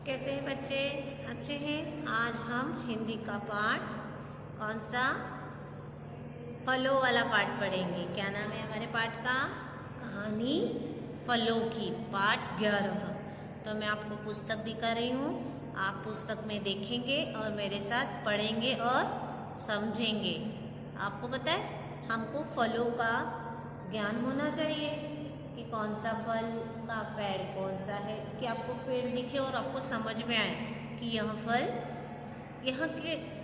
कैसे हैं बच्चे? अच्छे हैं। आज हम हिंदी का पाठ कौन सा फलों वाला पाठ पढ़ेंगे। क्या नाम है हमारे पाठ का? कहानी फलों की, पाठ 11। तो मैं आपको पुस्तक दिखा रही हूँ, आप पुस्तक में देखेंगे और मेरे साथ पढ़ेंगे और समझेंगे। आपको पता है हमको फलों का ज्ञान होना चाहिए कि कौन सा फल का पेड़ कौन सा है, कि आपको पेड़ दिखे और आपको समझ में आए कि यह फल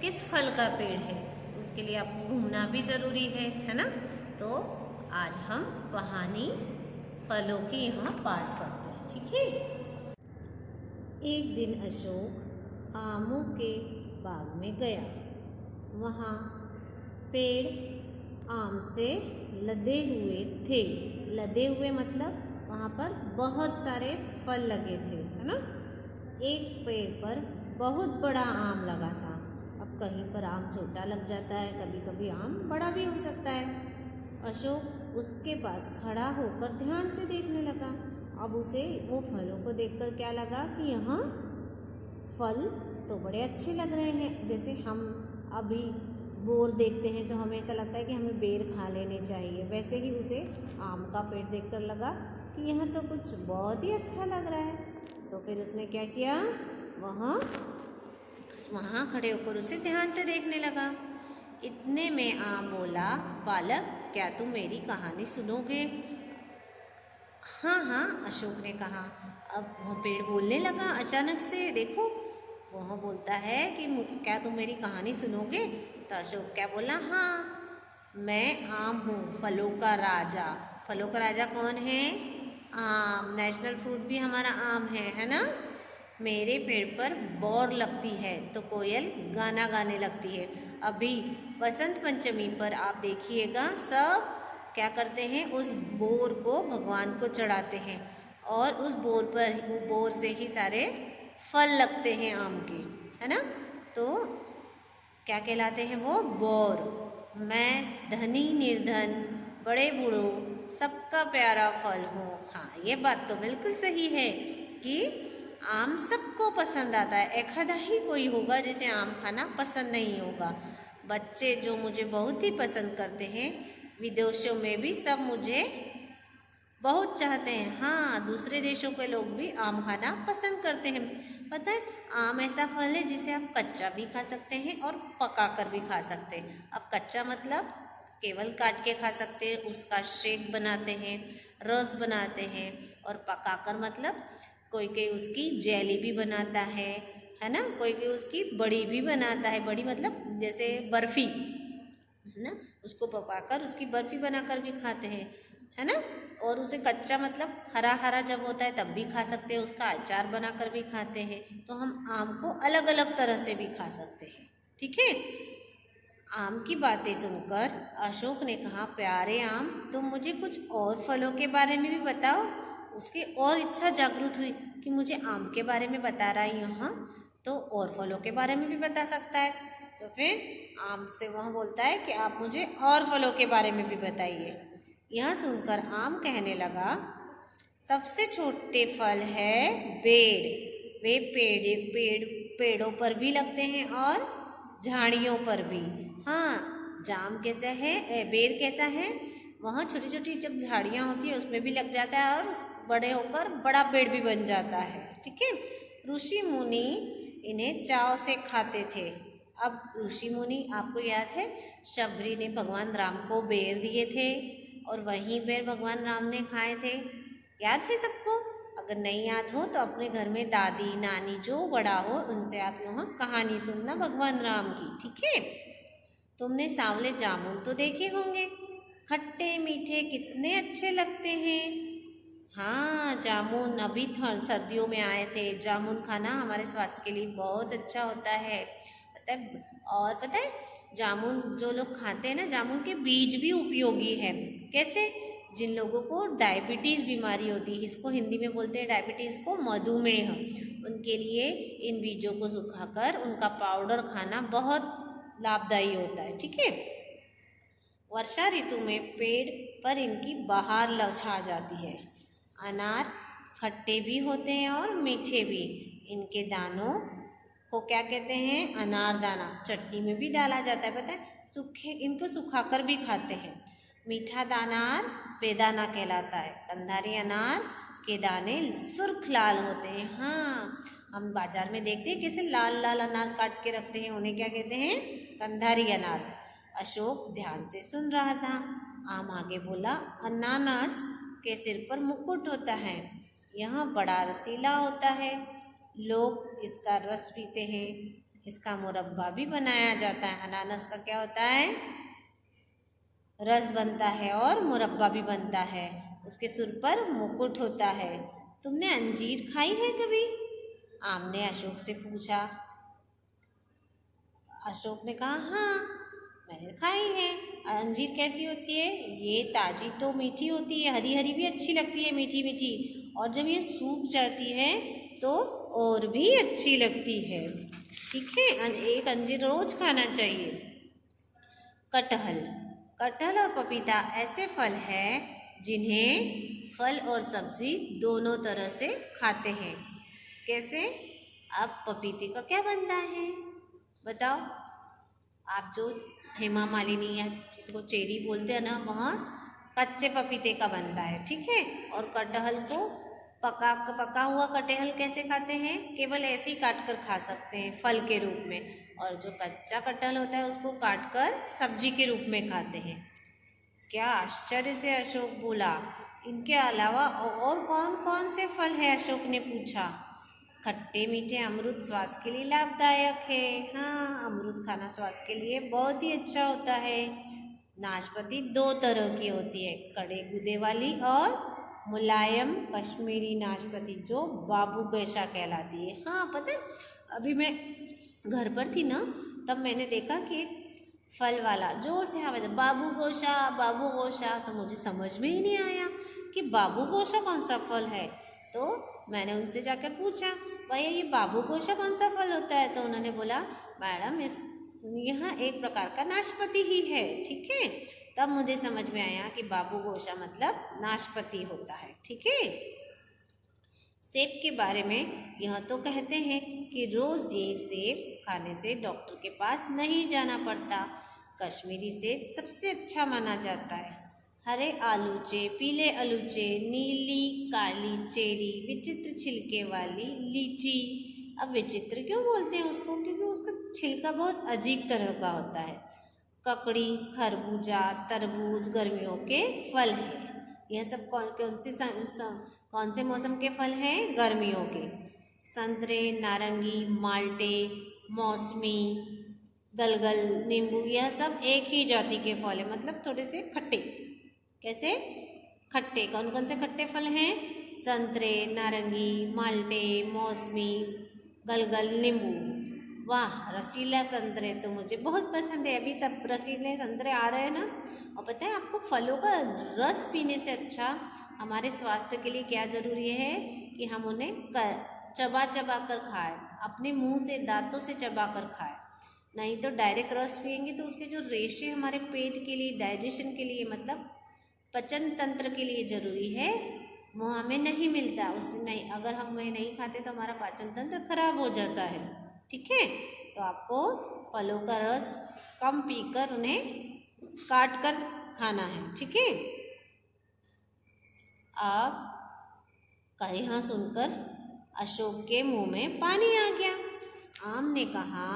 किस फल का पेड़ है। उसके लिए आपको घूमना भी ज़रूरी है ना। तो आज हम कहानी फलों की यहाँ पाठ करते हैं, ठीक है। एक दिन अशोक आमों के बाग में गया। वहाँ पेड़ आम से लदे हुए थे। लदे हुए मतलब वहाँ पर बहुत सारे फल लगे थे, है ना। एक पेड़ पर बहुत बड़ा आम लगा था। अब कहीं पर आम छोटा लग जाता है, कभी कभी आम बड़ा भी हो सकता है। अशोक उसके पास खड़ा होकर ध्यान से देखने लगा। अब उसे वो फलों को देखकर क्या लगा कि यहाँ फल तो बड़े अच्छे लग रहे हैं। जैसे हम अभी बोर देखते हैं तो हमें ऐसा लगता है कि हमें बेर खा लेने चाहिए, वैसे ही उसे आम का पेड़ देखकर लगा कि यह तो कुछ बहुत ही अच्छा लग रहा है। तो फिर उसने क्या किया, वहाँ खड़े होकर उसे ध्यान से देखने लगा। इतने में आम बोला, बालक क्या तुम मेरी कहानी सुनोगे? हाँ हाँ, अशोक ने कहा। अब वह पेड़ बोलने लगा अचानक से। देखो वह बोलता है कि क्या तुम मेरी कहानी सुनोगे? तो अशोक क्या बोला, हाँ मैं आम हूँ, फलों का राजा। फलों का राजा कौन है? आम। नेशनल फ्रूट भी हमारा आम है ना। मेरे पेड़ पर बोर लगती है तो कोयल गाना गाने लगती है। अभी बसंत पंचमी पर आप देखिएगा सब क्या करते हैं, उस बोर को भगवान को चढ़ाते हैं और उस बोर से ही सारे फल लगते हैं आम के, है ना। तो क्या कहलाते हैं वो? बोर। मैं धनी निर्धन बड़े बूढ़ों सबका प्यारा फल हूँ। हाँ, ये बात तो बिल्कुल सही है कि आम सबको पसंद आता है। एक आधा ही कोई होगा जिसे आम खाना पसंद नहीं होगा। बच्चे जो मुझे बहुत ही पसंद करते हैं, विदेशों में भी सब मुझे बहुत चाहते हैं। हाँ, दूसरे देशों के लोग भी आम खाना पसंद करते हैं। पता है आम ऐसा फल है जिसे आप कच्चा भी खा सकते हैं और पका कर भी खा सकते हैं। अब कच्चा मतलब केवल काट के खा सकते हैं, उसका शेक बनाते हैं, रस बनाते हैं। और पकाकर मतलब कोई उसकी जेली भी बनाता है ना। कोई उसकी बड़ी भी बनाता है। बड़ी मतलब जैसे बर्फी, है ना। उसको पकाकर उसकी बर्फी बनाकर भी खाते हैं, है ना। और उसे कच्चा मतलब हरा हरा जब होता है तब भी खा सकते हैं, उसका अचार बनाकर भी खाते हैं। तो हम आम को अलग अलग तरह से भी खा सकते हैं, ठीक है। आम की बातें सुनकर अशोक ने कहा, प्यारे आम तुम मुझे कुछ और फलों के बारे में भी बताओ। उसकी और इच्छा जागृत हुई कि मुझे आम के बारे में बता रहा है यहाँ, तो और फलों के बारे में भी बता सकता है। तो फिर आम से वह बोलता है कि आप मुझे और फलों के बारे में भी बताइए। यह सुनकर आम कहने लगा, सबसे छोटे फल है बेर। वे पेड़ों पर भी लगते हैं और झाड़ियों पर भी। हाँ, जाम कैसा है, बेर कैसा है, वहाँ छोटी छोटी जब झाड़ियाँ होती है उसमें भी लग जाता है और बड़े होकर बड़ा पेड़ भी बन जाता है, ठीक है। ऋषि मुनि इन्हें चाव से खाते थे। अब ऋषि मुनि, आपको याद है शबरी ने भगवान राम को बेर दिए थे और वही बेर भगवान राम ने खाए थे। याद है सबको? अगर नहीं याद हो तो अपने घर में दादी नानी जो बड़ा हो उनसे आप यहाँ कहानी सुनना भगवान राम की, ठीक है। तुमने सांवले जामुन तो देखे होंगे, खट्टे मीठे कितने अच्छे लगते हैं। हाँ, जामुन अभी सर्दियों में आए थे। जामुन खाना हमारे स्वास्थ्य के लिए बहुत अच्छा होता है, पता है। और पता है जामुन जो लोग खाते हैं ना, जामुन के बीज भी उपयोगी है। कैसे? जिन लोगों को डायबिटीज़ बीमारी होती है, इसको हिंदी में बोलते हैं डायबिटीज़ को मधुमेह, उनके लिए इन बीजों को सुखाकर उनका पाउडर खाना बहुत लाभदायी होता है, ठीक है। वर्षा ऋतु में पेड़ पर इनकी बहार छा जाती है। अनार खट्टे भी होते हैं और मीठे भी। इनके दानों को क्या कहते हैं? अनारदाना। चटनी में भी डाला जाता है, पता है? सूखे इनको सुखाकर भी खाते हैं। मीठा दानार बेदाना कहलाता है। कंधारी अनार के दाने सुर्ख लाल होते हैं। हाँ, हम बाजार में देखते हैं कैसे लाल लाल अनार काट के रखते हैं, उन्हें क्या कहते हैं? कंधारी अनार। अशोक ध्यान से सुन रहा था। आम आगे बोला, अनानास के सिर पर मुकुट होता है, यह बड़ा रसीला होता है, लोग इसका रस पीते हैं, इसका मुरब्बा भी बनाया जाता है। अनानास का क्या होता है? रस बनता है और मुरब्बा भी बनता है। उसके सिर पर मुकुट होता है। तुमने अंजीर खाई है कभी? आम ने अशोक से पूछा। अशोक ने कहा, हाँ मैंने खाई है। अंजीर कैसी होती है? ये ताजी तो मीठी होती है, हरी हरी भी अच्छी लगती है, मीठी मीठी, और जब ये सूख जाती है तो और भी अच्छी लगती है। ठीक है, एक अंजीर रोज खाना चाहिए। कटहल। कटहल और पपीता ऐसे फल हैं जिन्हें फल और सब्जी दोनों तरह से खाते हैं। कैसे? अब पपीते का क्या बनता है बताओ? आप जो हेमा मालिनी या जिसको चेरी बोलते हैं ना, वह कच्चे पपीते का बनता है। ठीक है, और कटहल को पका हुआ कटहल कैसे खाते हैं? केवल ऐसे ही काट कर खा सकते हैं फल के रूप में, और जो कच्चा कटहल होता है उसको काट कर सब्जी के रूप में खाते हैं। क्या आश्चर्य से अशोक बोला। इनके अलावा और कौन कौन से फल है? अशोक ने पूछा। खट्टे मीठे अमरूद स्वास्थ्य के लिए लाभदायक है। हाँ, अमरूद खाना स्वास्थ्य के लिए बहुत ही अच्छा होता है। नाशपाती दो तरह की होती है, कड़े गूदे वाली और मुलायम कश्मीरी नाशपाती जो बाबू गोशा कहलाती है। हाँ पता है, अभी मैं घर पर थी ना, तब मैंने देखा कि एक फल वाला जोर से आवाज, बाबू गोशा बाबू गोशा। तो मुझे समझ में ही नहीं आया कि बाबू गोशा कौन सा फल है। तो मैंने उनसे जाकर पूछा, भैया ये बाबू गोशा कौन सा फल होता है? तो उन्होंने बोला, मैडम यह एक प्रकार का नाशपाती ही है। ठीक है, तब मुझे समझ में आया कि बाबू गोशा मतलब नाशपाती होता है। ठीक है, सेब के बारे में यह तो कहते हैं कि रोज एक सेब खाने से डॉक्टर के पास नहीं जाना पड़ता। कश्मीरी सेब सबसे अच्छा माना जाता है। हरे आलूचे, पीले आलूचे, नीली काली चेरी, विचित्र छिलके वाली लीची। अब विचित्र क्यों बोलते हैं उसको? क्योंकि उसका छिलका बहुत अजीब तरह का होता है। ककड़ी, खरबूजा, तरबूज गर्मियों के फल हैं। यह सब कौन से मौसम के फल हैं? गर्मियों के। संतरे, नारंगी, माल्टे, मौसमी, गलगल, नींबू, यह सब एक ही जाति के फल हैं, मतलब थोड़े से खट्टे। कैसे? खट्टे। कौन कौन से खट्टे फल हैं? संतरे, नारंगी, माल्टे, मौसमी, गलगल, नींबू। वाह, रसीला संतरे तो मुझे बहुत पसंद है। अभी सब रसीले संतरे आ रहे हैं ना। और पता है आपको, फलों का रस पीने से अच्छा हमारे स्वास्थ्य के लिए क्या ज़रूरी है कि हम उन्हें चबा चबा कर खाएं, अपने मुंह से दांतों से चबा कर खाएं। नहीं तो डायरेक्ट रस पियेंगे तो उसके जो रेशे हमारे पेट के लिए, डाइजेशन के लिए, मतलब पचन तंत्र के लिए ज़रूरी है, वो हमें नहीं मिलता। उससे नहीं, अगर हम वह नहीं खाते तो हमारा पाचन तंत्र खराब हो जाता है। ठीक है, तो आपको फलों का रस कम पीकर उन्हें काट कर खाना है। ठीक है, अब कहा सुनकर अशोक के मुंह में पानी आ गया। आम ने कहा,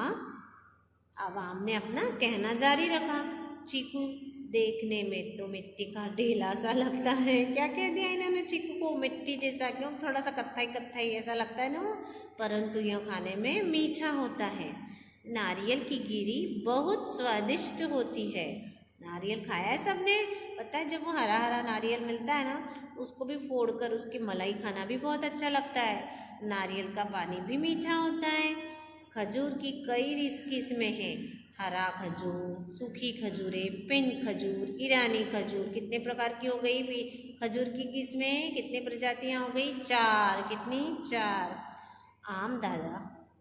अब आम ने अपना कहना जारी रखा, चीकू देखने में तो मिट्टी का ढेला सा लगता है। क्या कह दिया इन्होंने चीकू को? मिट्टी जैसा क्यों? थोड़ा सा कत्थई कत्थई ऐसा लगता है ना वो, परंतु यह खाने में मीठा होता है। नारियल की गिरी बहुत स्वादिष्ट होती है। नारियल खाया है सबने? पता है, जब वो हरा हरा नारियल मिलता है ना, उसको भी फोड़कर उसकी मलाई खाना भी बहुत अच्छा लगता है। नारियल का पानी भी मीठा होता है। खजूर की कई किस्में हैं, हरा खजूर, सूखी खजूरें, पिंड खजूर, ईरानी खजूर। कितने प्रकार की हो गई भी खजूर की किस्में? कितने प्रजातियां हो गई? 4। कितनी? 4। आम दादा,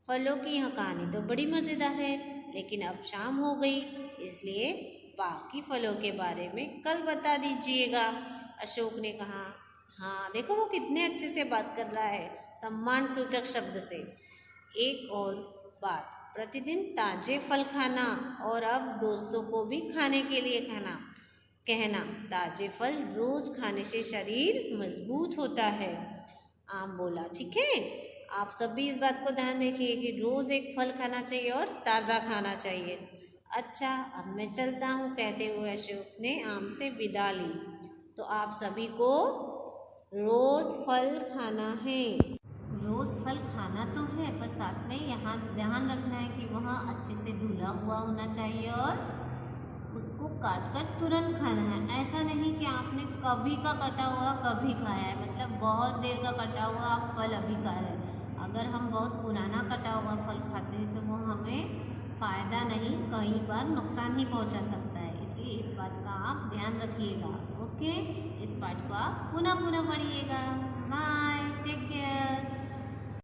फलों की यह कहानी तो बड़ी मज़ेदार है, लेकिन अब शाम हो गई, इसलिए बाकी फलों के बारे में कल बता दीजिएगा। अशोक ने कहा। हाँ देखो, वो कितने अच्छे से बात कर रहा है, सम्मान सूचक शब्द से। एक और बात, प्रतिदिन ताजे फल खाना और अब दोस्तों को भी खाने के लिए कहना। ताजे फल रोज खाने से शरीर मजबूत होता है। आम बोला। ठीक है, आप सब भी इस बात को ध्यान रखिए कि रोज एक फल खाना चाहिए और ताज़ा खाना चाहिए। अच्छा, अब मैं चलता हूँ, कहते हुए अशोक ने आम से विदा ली। तो आप सभी को रोज फल खाना है। रोज फल खाना तो है, पर साथ में यहाँ ध्यान रखना है कि वह अच्छे से धुला हुआ होना चाहिए और उसको काटकर तुरंत खाना है। ऐसा नहीं कि आपने कभी का कटा हुआ कभी खाया है, मतलब बहुत देर का कटा हुआ आप फल अभी खा रहे हैं। अगर हम बहुत पुराना कटा हुआ फल खाते हैं तो वो हमें फ़ायदा नहीं, कई बार नुकसान ही पहुंचा सकता है। इसलिए इस बात का आप ध्यान रखिएगा। ओके, इस पाठ को आप पुनः पढ़िएगा।